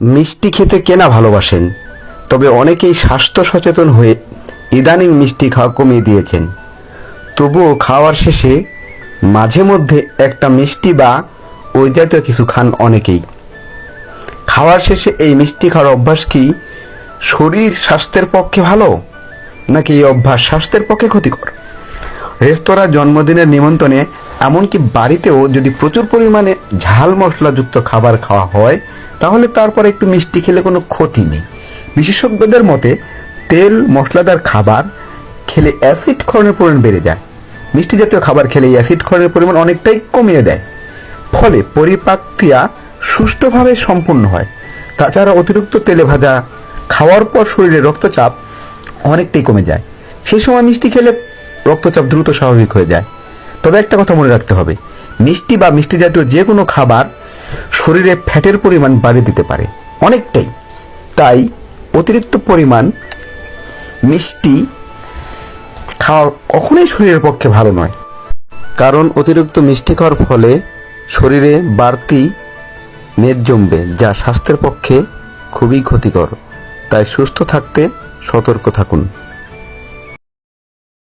মিষ্টি খেতে কেনা ভালোবাসেন, তবে অনেকেই স্বাস্থ্য সচেতন হয়ে ইদানিং মিষ্টি খাওয়া কমিয়ে দিয়েছেন। তবুও খাওয়ার শেষে মাঝে মধ্যে একটা মিষ্টি বা ওই জাতীয় কিছু খান অনেকেই। খাওয়ার শেষে এই মিষ্টি খাওয়ার অভ্যাস কি শরীর স্বাস্থ্যের পক্ষে ভালো, নাকি এই অভ্যাস স্বাস্থ্যের পক্ষে ক্ষতিকর? রেস্তোরাঁ, জন্মদিনের নিমন্ত্রণে, এমনকি বাড়িতেও যদি প্রচুর পরিমাণে ঝাল মশলাযুক্ত খাবার খাওয়া হয়, তাহলে তারপরে একটু মিষ্টি খেলে কোনো ক্ষতি নেই। বিশেষজ্ঞদের মতে তেল মশলাদার খাবার খেলে অ্যাসিড ক্ষরণের পরিমাণ বেড়ে যায়। মিষ্টি জাতীয় খাবার খেলে এই অ্যাসিড ক্ষরণের পরিমাণ অনেকটাই কমিয়ে দেয়, ফলে পরিপাক্রিয়া সুষ্ঠুভাবে সম্পন্ন হয়। তাছাড়া অতিরিক্ত তেলে ভাজা খাওয়ার পর শরীরে রক্তচাপ অনেকটাই কমে যায়। সেই সময় মিষ্টি খেলে রক্তচাপ দ্রুত স্বাভাবিক হয়ে যায়। তবে একটা কথা মনে রাখতে হবে, মিষ্টি বা মিষ্টি জাতীয় যে কোনো খাবার শরীরে ফ্যাটের পরিমাণ বাড়িয়ে দিতে পারে অনেকটাই। তাই অতিরিক্ত পরিমাণ মিষ্টি খাওয়া কখনোই শরীরের পক্ষে ভালো নয়, কারণ অতিরিক্ত মিষ্টি খাওয়ার ফলে শরীরে বাড়তি মেদ জমবে, যা স্বাস্থ্যের পক্ষে খুবই ক্ষতিকর। তাই সুস্থ থাকতে সতর্ক থাকুন।